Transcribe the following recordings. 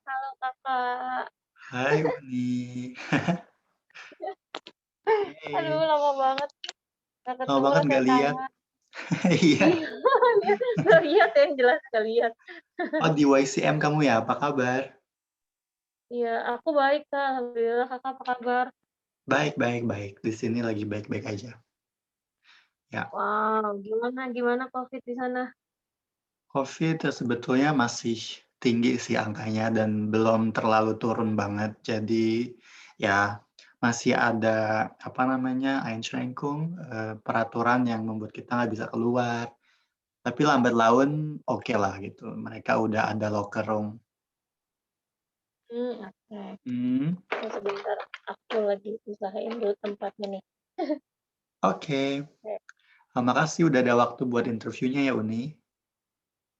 Halo Kakak. Hai Uni. Aduh Hey, lama banget nggak lama ketemu banget nggak rasanya lihat. kangen. Iya. Iya, nggak lihat yang jelas nggak lihat. Oh di YCM kamu ya? Apa kabar? Iya, aku baik Kak, alhamdulillah. Kakak apa kabar? Baik, baik, baik. Di sini lagi baik-baik aja. Ya, Wow, gimana gimana Covid di sana? COVID sebetulnya masih tinggi sih angkanya dan belum terlalu turun banget. Jadi ya masih ada apa namanya Einschränkung, peraturan yang membuat kita nggak bisa keluar. Tapi lambat laun oke lah gitu. Mereka udah ada locker room. Oke. Hmm, Oh, sebentar, aku lagi usahain dulu tempatnya nih. oke. Oke. Makasih udah ada waktu buat interviewnya ya, Uni.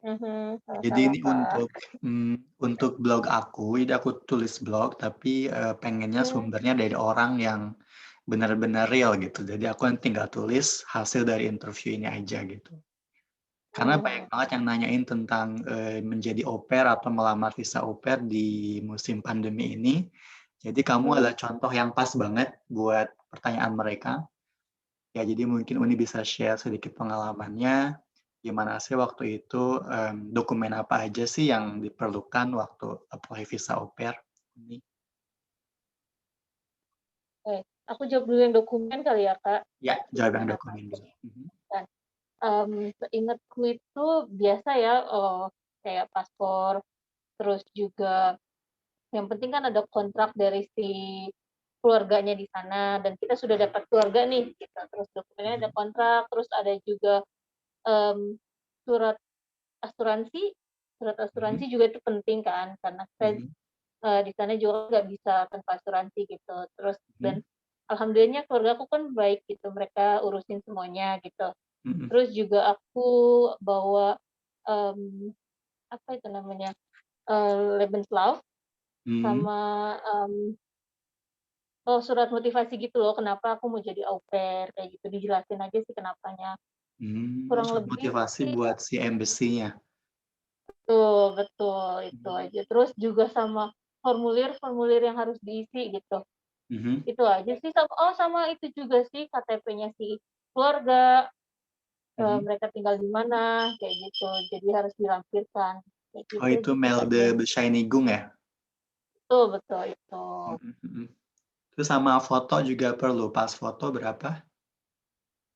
Jadi Sama-sama ini Kak. untuk blog aku, jadi aku tulis blog tapi, pengennya Mmm, sumbernya dari orang yang benar-benar real gitu. Jadi aku yang tinggal tulis hasil dari interview ini aja gitu. Karena banyak mhm, banget yang nanyain tentang, menjadi au pair atau melamar visa au pair di musim pandemi ini. Jadi kamu mhm. adalah contoh yang pas banget buat pertanyaan mereka. Ya jadi mungkin Uni bisa share sedikit pengalamannya, gimana sih waktu itu, dokumen apa aja sih yang diperlukan waktu apply visa au pair, Uni? Oke, aku jawab dulu yang dokumen kali ya Kak, Ya, jawab yang gimana Kak? dokumen dulu. Mhm. Kan, seingatku itu biasa ya, kayak paspor, terus juga yang penting kan ada kontrak dari si keluarganya di sana dan kita sudah dapat keluarga nih gitu, terus dokumennya ada Mhm. kontrak, terus ada juga, mmm, surat asuransi surat Mhm. asuransi juga itu penting kan karena kita, Mhm. di sana juga nggak bisa tanpa asuransi gitu. Terus dan Mhm. alhamdulillahnya keluargaku kan baik gitu, mereka urusin semuanya gitu. Mhm. Terus juga aku bawa, mmm, apa itu namanya, Lebenslauf Mhm. sama, surat motivasi gitu loh, kenapa aku mau jadi au pair, kayak gitu, dijelasin aja sih kenapanya. Kurang Surat lebih motivasi sih buat si embassy-nya? betul betul, itu Mmm. aja. Terus juga sama formulir-formulir yang harus diisi gitu. Mhm. Itu aja sih, sama itu juga sih KTP-nya si keluarga, Mhm. mereka tinggal di mana, kayak gitu. Jadi harus dilampirkan, kayak Oh gitu itu dikit Melde aja. Bescheinigung ya? Betul betul, itu. Mhm. Mhm. Terus sama foto juga perlu, pas foto berapa?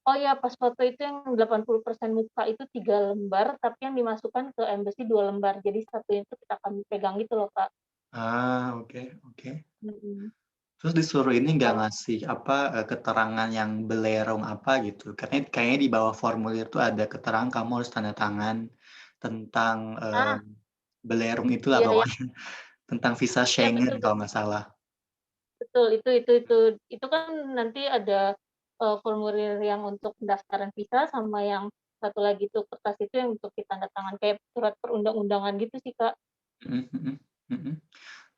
Oh iya, pas foto itu yang 80% muka itu 3 lembar, tapi yang dimasukkan ke embassy 2 lembar. Jadi satunya itu kita akan pegang gitu loh, Kak. Oke, oke. Mhm. Terus disuruh ini nggak Kalau ngasih apa, keterangan yang belerong apa gitu? Karena kayaknya di bawah formulir tuh ada keterangan kamu harus tanda tangan tentang, ah, belerong itulah iya iya pokoknya, tentang visa iya, Schengen betul kalau nggak salah. betul, itu. Itu kan nanti ada, formulir yang untuk pendaftaran visa sama yang satu lagi tuh kertas itu yang untuk ditanda tangan, kayak surat perundang-undangan gitu sih, Kak. Mhm. Mhm. Mhm.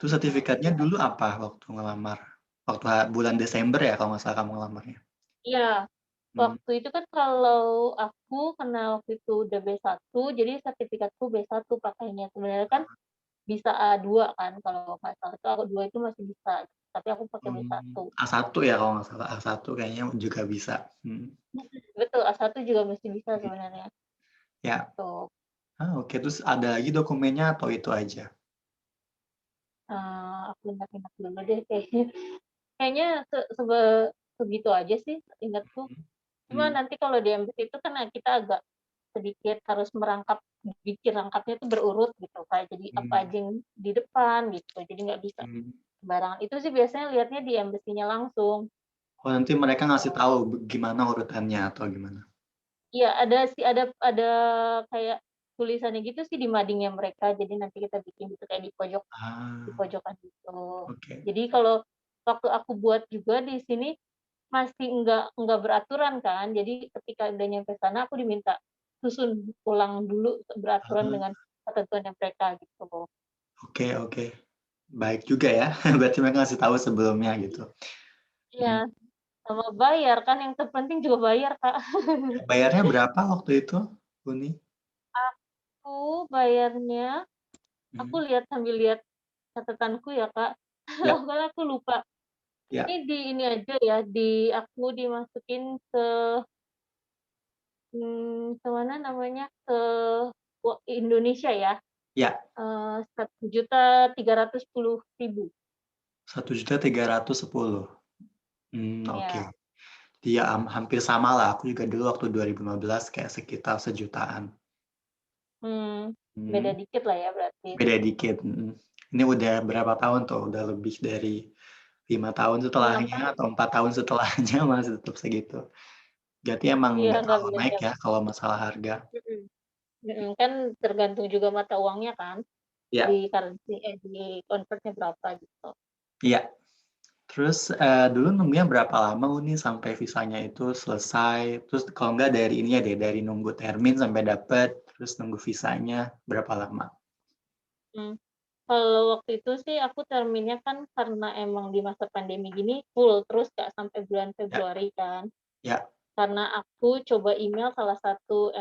Terus Itu sertifikatnya dulu aja. apa waktu ngelamar? Waktu bulan Desember ya kalau nggak salah kamu ngelamarnya? Iya, Mmm. waktu itu kan kalau aku karena waktu itu udah B1, jadi sertifikatku B1 pakainya. Sebenarnya kan bisa A2 kan kalau nggak salah itu A2 itu masih bisa, tapi aku pakai B1. A1 ya kalau nggak salah, A1 kayaknya juga bisa. Mhm. Betul, A1 juga masih bisa Mhm. sebenarnya, Ya. gitu. Oke. Terus ada lagi dokumennya atau itu aja? Aku ingat-ingat dulu deh kayaknya. Kayaknya segitu aja sih seingatku. Mhm. Cuma Mhm. nanti kalau di MBK itu kan kita agak sedikit harus bikin rangkapnya itu berurut gitu, Kak. Jadi apa Mmm. aja yang di depan gitu, jadi nggak bisa Mmm. sembarangan. Itu sih biasanya lihatnya di embassy-nya langsung, Oh nanti mereka ngasih gitu. tahu gimana urutannya atau gimana? Iya ada sih, ada kayak tulisannya gitu sih di madingnya mereka, jadi nanti kita bikin gitu kayak di Ah, pojokan gitu. oke. Jadi kalau waktu aku buat juga di sini masih enggak beraturan kan, jadi ketika udah nyampe sana aku diminta susun ulang dulu beraturan Ah, dengan ketentuannya mereka gitu. oke, oke. Baik juga ya, berarti mereka ngasih tahu sebelumnya gitu. Iya, Mhm. sama bayar kan yang terpenting juga bayar, Kak. Bayarnya berapa waktu itu, Uni? Aku bayarnya, aku Mhm. lihat sambil lihat catatanku ya, Kak, Ya, soalnya aku lupa. ya, Ini di ini aja ya, aku dimasukin ke, ke mana namanya, ke Indonesia ya, ya, 1.310.000. 1.310.000. Oke. Iya, Iya, hampir sama lah, aku juga dulu waktu 2015 kayak sekitar sejutaan. mmm, beda Mmm, dikit lah ya berarti. beda dikit, mhm. Ini udah berapa tahun tuh, udah lebih dari 5 tahun 6 setelahnya tahun, atau 4 tahun setelahnya masih tetap segitu. Berarti emang iya nggak nggak terlalu naik beda, ya kalau masalah harga? mhm kan tergantung juga mata uangnya kan, Iya, di-convert-nya berapa gitu. iya. Terus, dulu nunggunya berapa lama nih sampai visanya itu selesai? Terus kalau nggak dari ininya deh, dari nunggu termin sampai dapet, terus nunggu visanya berapa lama? Mmm, kalau waktu itu sih aku terminnya kan karena emang di masa pandemi gini full terus Kak, sampai bulan Ya, Februari kan. ya, Karena aku coba email salah satu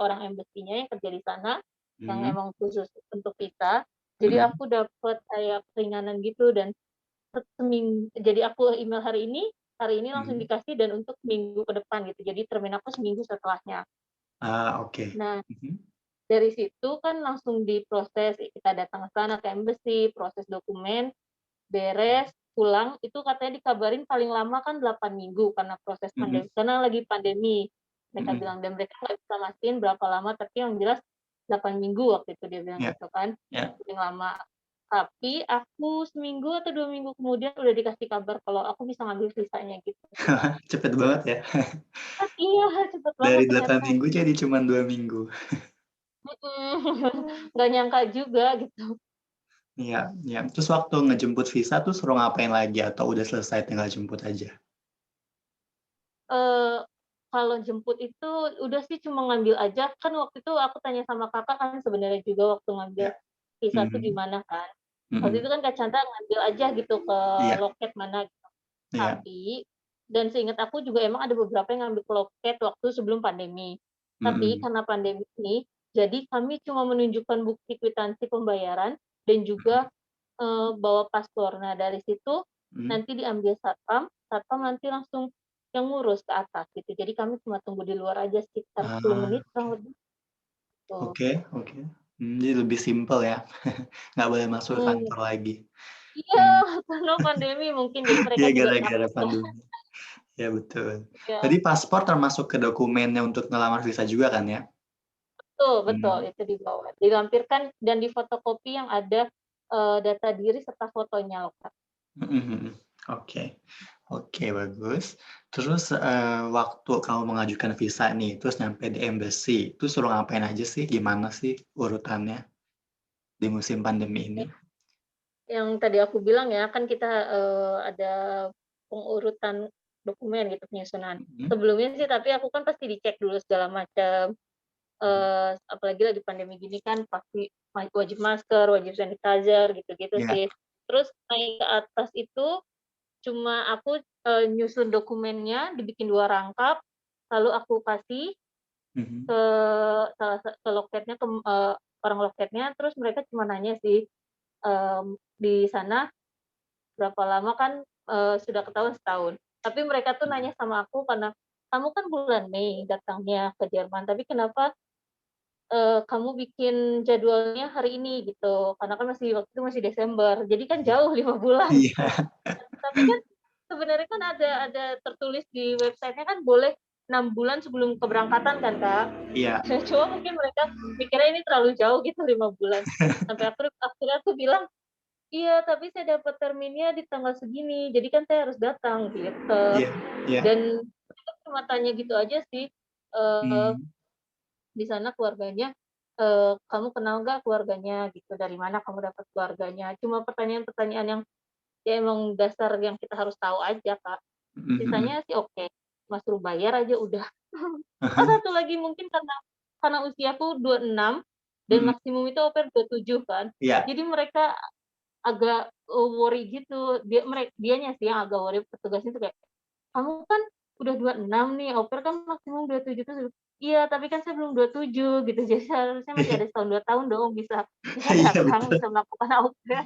orang embassy-nya yang kerja di sana, yang mhm, emang khusus untuk kita. Jadi mhm, aku dapat kayak keringanan gitu dan jadi aku email hari ini langsung mhm. dikasih dan untuk minggu ke depan gitu. Jadi termin aku seminggu setelahnya. Ah, oke. Nah, Mhm, dari situ kan langsung diproses, kita datang ke sana ke embassy, proses dokumen, beres, pulang, itu katanya dikabarin paling lama kan 8 minggu mhm, karena lagi pandemi. Mereka mhm. bilang dan mereka nggak bisa mastiin berapa lama, tapi yang jelas 8 minggu waktu itu dia bilang Ya, gitu kan, ya. paling lama. Tapi aku seminggu atau 2 minggu kemudian udah dikasih kabar kalau aku bisa ngambil visanya gitu sih, Kak. Cepet banget ya. Iya, cepet banget Dari 8 ternyata. minggu jadi cuman 2 minggu. Mhm, nggak nyangka juga gitu. Iya, iya. Terus waktu ngejemput visa tuh suruh ngapain lagi atau udah selesai tinggal jemput aja? Eee, kalau jemput itu udah sih cuma ngambil aja, kan waktu itu aku tanya sama Kakak kan sebenarnya juga waktu ngambil Ya, visa tuh mhm, gimana kan. Waktu itu mhm. kan Kak Chandra ngambil aja gitu ke Iya, loket mana gitu. iya, Tapi dan seingat aku juga emang ada beberapa yang ngambil ke loket waktu sebelum pandemi. Tapi mhm, karena pandemi ini, jadi kami cuma menunjukkan bukti kwitansi pembayaran dan mhm, juga, bawa paspor. Nah dari situ mhm. nanti diambil satpam, satpam nanti langsung yang ngurus ke atas gitu. Jadi kami cuma tunggu di luar aja sekitar 10 Ah, menit kurang lebih tuh. oke, oke. Jadi lebih simpel ya, nggak boleh masuk Mhm, kantor lagi. iya Mmm, karena pandemi mungkin jadi mereka iya juga gara-gara takut ya. pandemi. Iya betul. Iya, Tadi paspor termasuk ke dokumennya untuk ngelamar visa juga kan ya? betul betul Mmm, itu dibawa. Dilampirkan dan difotokopi yang ada, data diri serta fotonya loh, Kak. mhm, mhm. Oke, oke bagus. Terus, waktu kamu mengajukan visa nih, terus nyampe di embassy, itu suruh ngapain aja sih? Gimana sih urutannya di musim pandemi ini? Yang tadi aku bilang ya, kan kita, ada pengurutan dokumen gitu, penyusunan. Mhm, Sebelumnya sih tapi aku kan pasti dicek dulu segala macam, mhm. apalagi lagi pandemi gini kan pasti wajib masker, wajib sanitizer, gitu-gitu Iya, sih. Terus naik ke atas itu cuma aku, nyusun dokumennya dibikin 2 rangkap, lalu aku kasih mhm. ke ke loketnya, orang loketnya, terus mereka cuma nanya sih, di sana berapa lama kan, sudah ketahuan setahun. Tapi mereka tuh Iya. nanya sama aku karena, "Kamu kan bulan Mei datangnya ke Jerman, tapi kenapa, kamu bikin jadwalnya hari ini?" Gitu. Karena kan waktu itu masih Desember, jadi kan jauh 5 bulan. Iya, Tapi kan sebenarnya kan ada tertulis di website-nya kan boleh 6 bulan sebelum keberangkatan kan, Kak. iya. Cuma mungkin mereka mikirnya ini terlalu jauh gitu 5 bulan. Sampai akhirnya aku bilang, "Iya, tapi saya dapat terminnya di tanggal segini, jadi kan saya harus datang," gitu. Iya, iya. Dan mereka cuma tanya gitu aja sih, eee, Mmm, di sana keluarganya, "Kamu kenal nggak keluarganya?" Gitu, "Dari mana kamu dapat keluarganya?" Cuma pertanyaan-pertanyaan yang ya emang dasar yang kita harus tahu aja, Kak. mhm, mhm. Sisanya sih oke, cuma suruh bayar aja udah. Oh, satu lagi mungkin karena usiaku 26 dan Mhm, maksimum itu au pair 27 kan. iya. Jadi mereka agak, worry gitu, dianya sih yang agak worry, petugasnya tuh kayak, "Kamu kan udah 26 nih, au pair kan maksimum 27," terus "Iya, tapi kan saya belum 27," gitu, "jadi seharusnya masih ada setahun 2 tahun dong bisa bisa Iya datang, betul. bisa melakukan au pair."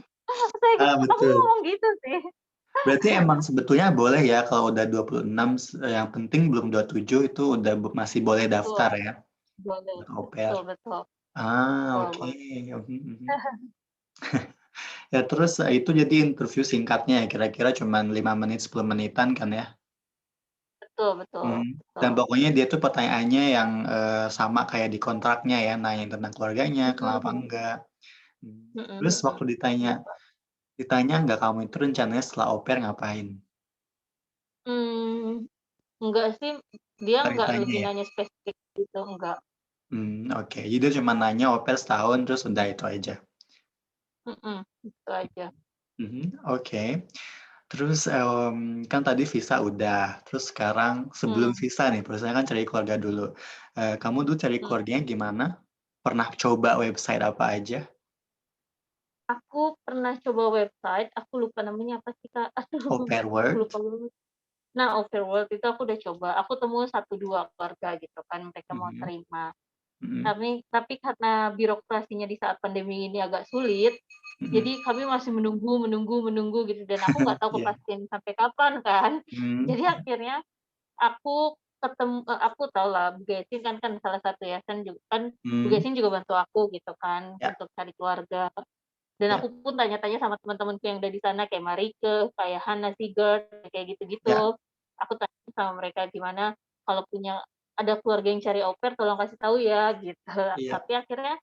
Saya gitu, Ah, aku betul. ngomong gitu sih. Berarti emang sebetulnya boleh ya kalau udah 26, yang penting belum 27 itu udah masih boleh Betul, daftar ya, boleh. buat au pair? Betul betul. Ah, Boleh oke. boleh. Mhm mhm. Ya terus, itu jadi interview singkatnya ya, kira-kira cuman 5 menit, 10 menitan kan ya? Betul betul Dan betul. pokoknya dia tuh pertanyaannya yang, sama kayak di kontraknya ya, nanya tentang keluarganya, Mhm kenapa mhm. enggak. Mhm Terus mhm. waktu ditanya Gitu. ditanya nggak kamu itu rencananya setelah au pair ngapain? Mmm, enggak sih, dia Nggak enggak ditanya lebih ya? nanya spesifik gitu, enggak. Oke. Jadi dia cuma nanya au pair setahun terus udah itu aja? Mhm, itu aja. Oke. Terus, kan tadi visa udah, terus sekarang sebelum Mmm, visa nih, biasanya kan cari keluarga dulu. Kamu dulu cari mhm. keluarganya gimana? Pernah coba website apa aja? Aku pernah coba website, aku lupa namanya apa sih, Kak. Au Aduh, Pair aku World? lupa banget. Nah, Overworld itu aku udah coba, aku temu 1, 2 keluarga gitu kan, mereka mau Mhm terima. mhm. Tapi karena birokrasinya di saat pandemi ini agak sulit, Mhm. jadi kami masih menunggu menunggu menunggu gitu, dan aku nggak tahu Iya. kepastian sampai kapan kan. Mmm, Jadi akhirnya aku tahu lah Bu Gesin kan salah satu yayasan juga kan, Bu mmm, Gesin juga bantu aku gitu kan ya untuk cari keluarga, dan ya aku pun tanya-tanya sama teman-temanku yang udah di sana kayak Marike, kayak Hannah Sigurd, kayak ya, gitu-gitu. Aku tanya sama mereka, "Gimana kalau punya ada keluarga yang cari au pair tolong kasih tahu ya," gitu. iya, Tapi akhirnya,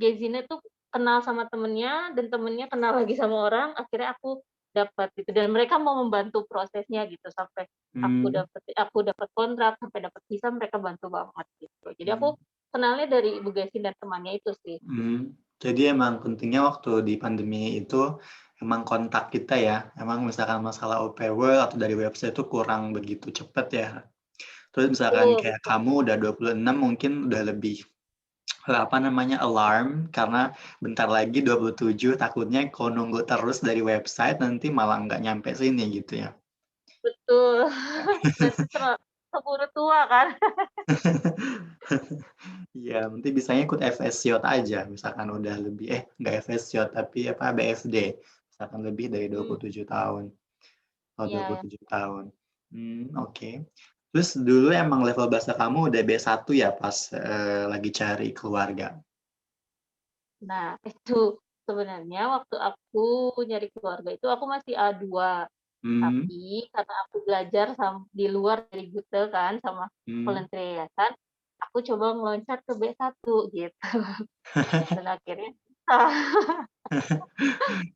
Gezine tuh kenal sama temennya, dan temennya kenal lagi sama orang, akhirnya aku dapat gitu, dan mereka mau membantu prosesnya gitu, sampai mmm, aku dapat kontrak, sampai dapat visa mereka bantu banget gitu. Jadi aku mmm, kenalnya dari Ibu Gesin dan temannya itu sih. mmm. Jadi emang pentingnya waktu di pandemi itu emang kontak kita ya, emang misalkan masalah au pair World atau dari website itu kurang begitu cepet ya. Terus misalkan Betul kayak betul. kamu udah 26 mungkin udah lebih, apa namanya, alarm karena bentar lagi 27 takutnya kalau nunggu terus dari website nanti malah nggak nyampe sini gitu ya. Betul, Ya. nanti keburu tua kan. Iya, nanti bisanya ikut FSJ aja, misalkan udah lebih nggak FSJ tapi apa, BFD, misalkan lebih dari Mmm, 27 tahun atau iya. 27 tahun. Oke. Terus dulu emang level bahasa kamu udah B1 ya pas, lagi cari keluarga? Nah, itu sebenarnya waktu aku nyari keluarga itu aku masih A2, Mmm, tapi karena aku belajar di luar dari Gute kan sama mmm. volunteer yayasan, aku coba meloncat ke B1 gitu, dan akhirnya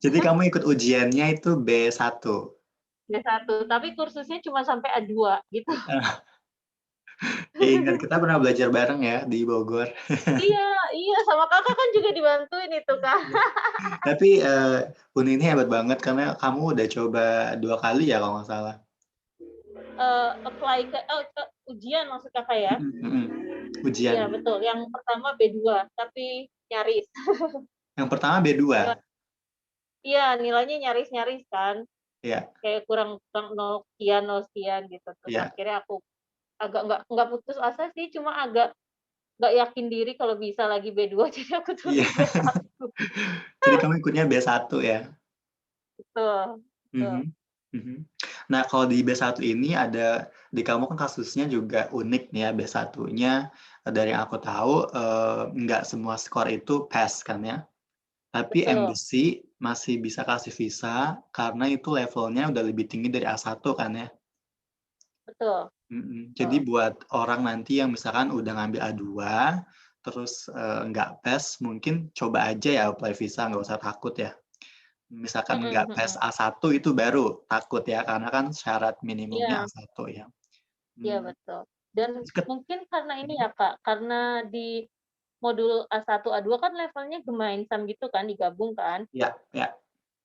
Jadi kamu ikut ujiannya itu B1? B1, tapi kursusnya cuma sampai A2 gitu. Ingat kita pernah belajar bareng ya di Bogor. Iya iya, sama Kakak kan juga dibantuin itu, Kak. Iya. Tapi, Uni ini hebat banget karena kamu udah coba 2 kali ya kalau nggak salah? Apply ke ujian maksud Kakak ya? Mhm. Ujian. Iya betul, yang pertama B2, tapi nyaris. Yang pertama B2? Nila iya, nilainya nyaris-nyaris kan, Iya kayak kurang kurang nol sekian gitu. Terus iya akhirnya aku agak nggak putus asa sih, cuma agak nggak yakin diri kalau bisa lagi B2, jadi aku iya. tulis B1. Jadi kamu ikutnya B1 ya? Betul betul. Mhm mhm. Nah kalau di B1 ini ada di kamu kan kasusnya juga unik nih ya, B1-nya, dari yang aku tahu, nggak semua skor itu pass kan ya? Tapi Betul embassy masih bisa kasih visa karena itu levelnya udah lebih tinggi dari A1 kan ya? betul Jadi betul. buat orang nanti yang misalkan udah ngambil A2 terus, nggak PES mungkin coba aja ya apply visa nggak usah takut ya. Misalkan Mhm nggak PES mhm. A1 itu baru takut ya karena kan syarat minimumnya Iya A1 ya. iya Mmm, betul. Dan terus ket mungkin karena ini mhm, ya, Kak, karena di modul A1, A2 kan levelnya Gemeinsam gitu kan, digabung kan. iya iya,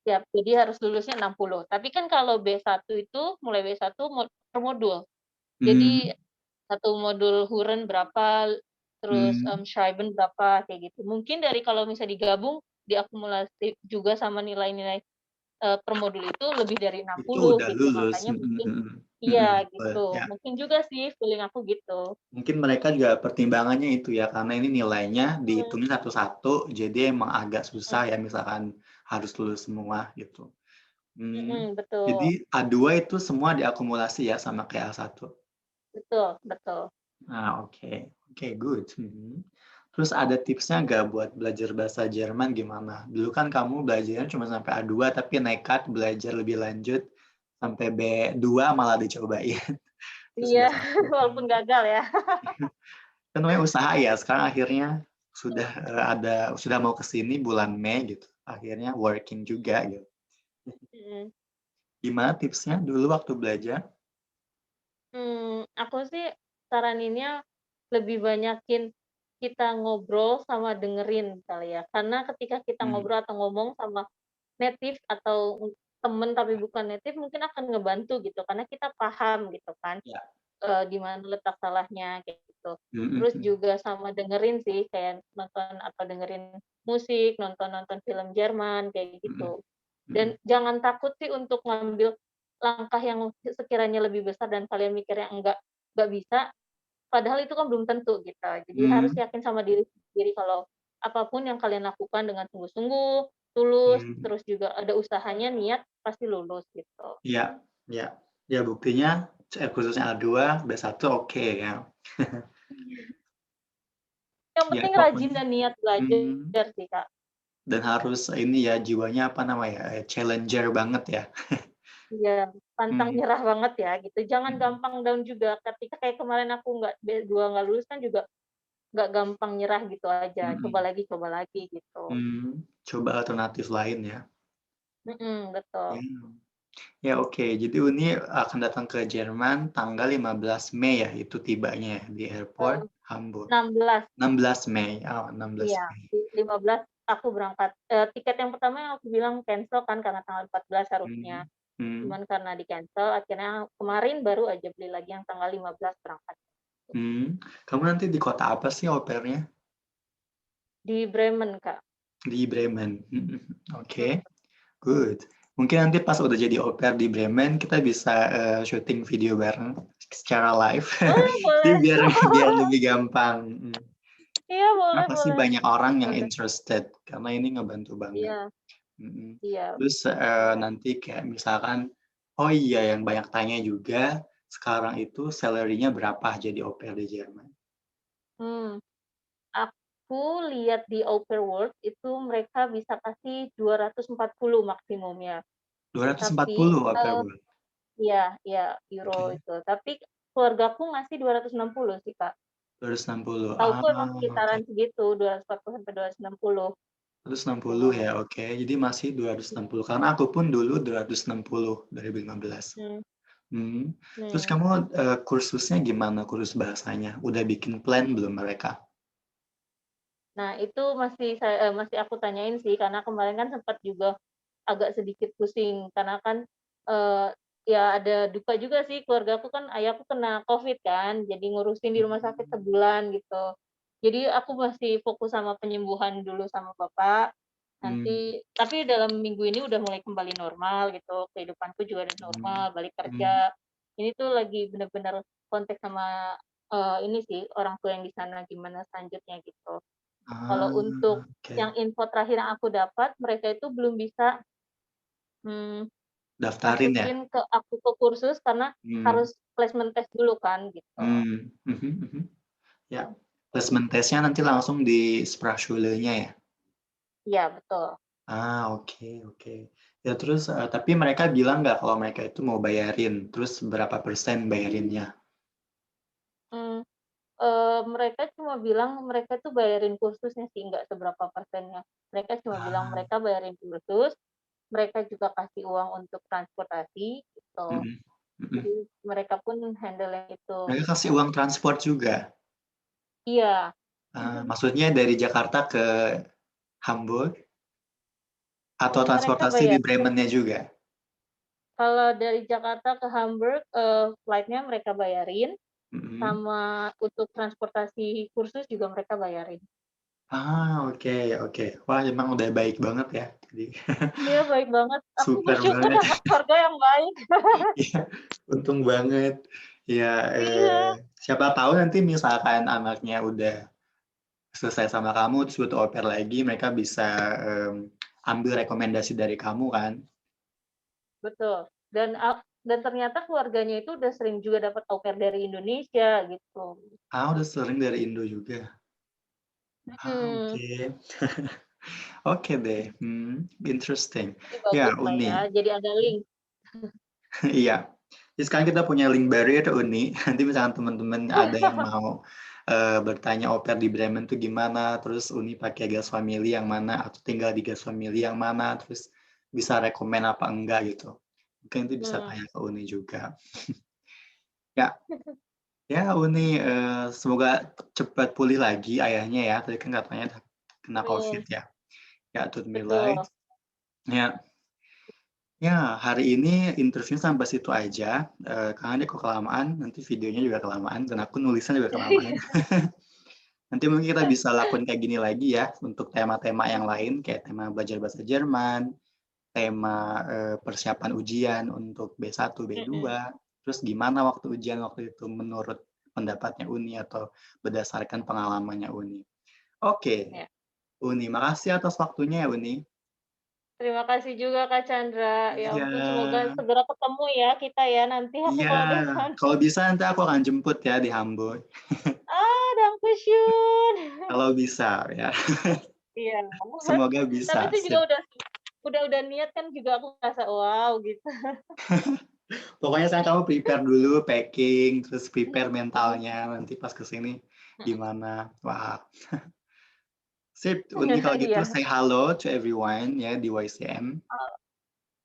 Siap, jadi harus lulusnya 60. Tapi kan kalau B1 itu mulai B1 per modul. mmm, Jadi satu modul Huren berapa, terus, mmm, Schreiben berapa, kayak gitu. Mungkin dari kalau misalnya digabung, diakumulasi juga sama nilai-nilai, per modul itu lebih dari itu 60 udah gitu, lulus, makanya mungkin iya betul, gitu. ya. Mungkin juga sih feeling aku gitu. Mungkin mereka juga pertimbangannya itu ya, karena ini nilainya Mhm dihitungnya satu-satu, jadi emang agak susah mhm ya misalkan harus lulus semua gitu. Mmm, betul. jadi A2 itu semua diakumulasi ya sama kayak A1? Betul betul. Oke. Oke, good, Terus ada tipsnya nggak buat belajar bahasa Jerman gimana? Dulu kan kamu belajarnya cuma sampai A2 tapi nekat belajar lebih lanjut sampai B2 malah dicobain. Terus Iya, B1 walaupun gagal ya. kan namanya usaha ya, sekarang akhirnya sudah mau ke sini bulan Mei gitu, akhirnya working juga gitu. Mhm. Gimana tipsnya dulu waktu belajar? Aku sih saraninnya lebih banyakin kita ngobrol sama dengerin kali ya. Karena ketika kita Mmm, ngobrol atau ngomong sama native atau temen tapi bukan native mungkin akan ngebantu gitu, karena kita paham gitu kan, ya, di mana letak salahnya kayak gitu. mhm Terus mhm, juga sama dengerin sih, kayak nonton atau dengerin musik, nonton-nonton film Jerman kayak mhm, gitu. mhm, Dan jangan takut sih untuk ngambil langkah yang sekiranya lebih besar dan kalian mikirnya nggak bisa, padahal itu kan belum tentu gitu. Jadi harus mmm, yakin sama diri sendiri kalau apapun yang kalian lakukan dengan sungguh-sungguh, tulus, mmm, terus juga ada usahanya, niat, pasti lulus gitu. iya iya. Ya buktinya khususnya A2, B1 oke ya. Yang Ya penting rajin pokoknya dan niat mhm, belajar sih, Kak. dan harus ini ya jiwanya apa namanya, challenger banget ya. Iya, pantang Mmm, nyerah banget ya gitu. Jangan mhm gampang down juga ketika kayak kemarin aku nggak D2 nggak lulus kan juga nggak gampang nyerah gitu aja, mhm, coba lagi gitu. coba alternatif lain ya. Betul. Ya. Ya oke, jadi Uni akan datang ke Jerman tanggal 15 Mei ya, itu tibanya ya di airport Eee, Hamburg. 16, 16 Mei, oh 16 iya, Mei. 15 aku berangkat. Tiket yang pertama yang aku bilang cancel kan karena tanggal 14 harusnya, Mmm, mmm, cuman karena di-cancel akhirnya kemarin baru aja beli lagi yang tanggal 15 berangkat, kamu nanti di kota apa sih au pair-nya? di Bremen, Kak. Di Bremen, Mhm. oke, good. Mungkin nanti pas udah jadi au pair di Bremen kita bisa, syuting video bareng secara live. Oh, Jadi boleh. biar biar lebih gampang, Iya, karena boleh pasti boleh. banyak orang yang Boleh. interested, karena ini ngebantu banget. Iya iya, Terus, boleh. nanti kayak misalkan oh iya yang banyak tanya juga, sekarang itu salary-nya berapa jadi au pair di Jerman? Mmm, aku lihat di Au Pair World itu mereka bisa kasih 240 maksimumnya. Tapi, 240 au pair eee World? iya iya, euro Oke, itu. Tapi keluargaku ngasih 260 sih, Kak. 260, Setauku emang oke. sekitaran segitu, 240 sampai 260, 260 gitu. ya, oke. Jadi masih 260, karena aku pun dulu 260, 2015. Mhm Mhm. Terus mhm. kamu, kursusnya gimana kursus bahasanya? Udah bikin plan belum mereka? Nah, itu masih aku tanyain sih, karena kemarin kan sempat juga agak sedikit pusing, karena kan, eee, ya ada duka juga sih, keluargaku kan ayahku kena Covid kan, jadi ngurusin di rumah sakit Mmm, sebulan gitu. Jadi aku masih fokus sama penyembuhan dulu sama bapak, mmm, nanti tapi dalam minggu ini udah mulai kembali normal gitu, kehidupanku juga udah normal, mmm, balik mmm. kerja. Ini tuh lagi bener-bener kontak sama, ini sih, orang tua yang di sana gimana selanjutnya gitu. Kalau Ah, untuk oke. yang info terakhir yang aku dapat, mereka itu belum bisa, mmm, Daftarin ya? masukin aku ke kursus karena Mmm, harus placement test dulu kan, gitu. mhm. Ya, Kayak placement gitu. test-nya nanti langsung di Sprachschule-nya ya? Iya, betul. Oke oke. Ya terus, tapi mereka bilang nggak kalau mereka itu mau bayarin, terus berapa persen bayarinnya? Mmm, mereka cuma bilang mereka tuh bayarin kursusnya sih, nggak seberapa persennya. Mereka cuma bilang Ah, mereka bayarin kursus, mereka juga kasih uang untuk transportasi, gitu. mhm Jadi mhm. mereka pun handle yang itu, Mereka gitu. kasih uang transport juga? Iya. Maksudnya dari Jakarta ke Hamburg atau Mereka transportasi di bayar. Bremen-nya juga? Kalau dari Jakarta ke Hamburg, flight-nya mereka bayarin, Mhm. sama untuk transportasi kursus juga mereka bayarin. Oke oke. Wah emang udah baik banget ya, jadi Iya, baik banget. Aku super bersyukur banget. dapat keluarga yang baik. Iya, untung banget. Ya, Iya. siapa tahu nanti misalkan anaknya udah selesai sama kamu, terus butuh au pair lagi, mereka bisa, mmm, ambil rekomendasi dari kamu kan? betul. Dan ternyata keluarganya itu udah sering juga dapat au pair dari Indonesia gitu. Ah, udah sering dari Indo juga? Ah, Mhm, oke. Oke deh, interesting. jadi Ya, baguslah ya, Uni. jadi ada link. Iya. Jadi sekarang kita punya link baru ya, Uni. Nanti misalkan teman-teman ada yang mau, bertanya au pair di Bremen tuh gimana, terus Uni pakai guest family yang mana, atau tinggal di guest family yang mana, terus bisa rekomen apa enggak gitu. Mungkin itu bisa Mmm, tanya ke Uni juga. Ya, ya Uni, semoga cepat pulih lagi ayahnya ya, tadi kan katanya kena Covid amin, ya. Ya, tut mir leid. betul. Ya. Ya, hari ini interview sampai situ aja, karena ini kok kelamaan, nanti videonya juga kelamaan, dan aku nulisnya juga kelamaan. Nanti mungkin kita bisa lakuin kayak gini lagi ya, untuk tema-tema yang lain, kayak tema belajar bahasa Jerman, tema, persiapan ujian untuk B1, Mhm, B2, terus gimana waktu ujian waktu itu menurut pendapatnya Uni atau berdasarkan pengalamannya Uni. Oke, iya. Uni, makasih atas waktunya ya, Uni. Terima kasih juga Kak Chandra, ya Iya. ampun semoga segera ketemu ya kita ya nanti aku Iya, kalau ada di sana. kalau bisa nanti aku akan jemput ya di Hamburg, Ah, danke schön. kalau bisa ya. Iya, Semoga tapi bisa, itu juga sip. udah niat kan juga aku ngerasa, wow gitu. Pokoknya sekarang kamu prepare dulu, packing, terus prepare Mhm, mentalnya, nanti pas ke sini gimana. Wah, sip, Uni kalau gitu iya. say hello to everyone ya di YCM. Oh,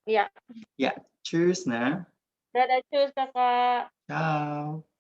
iya. Ya, cheers nah. Dadah, cus Kakak. Ciao.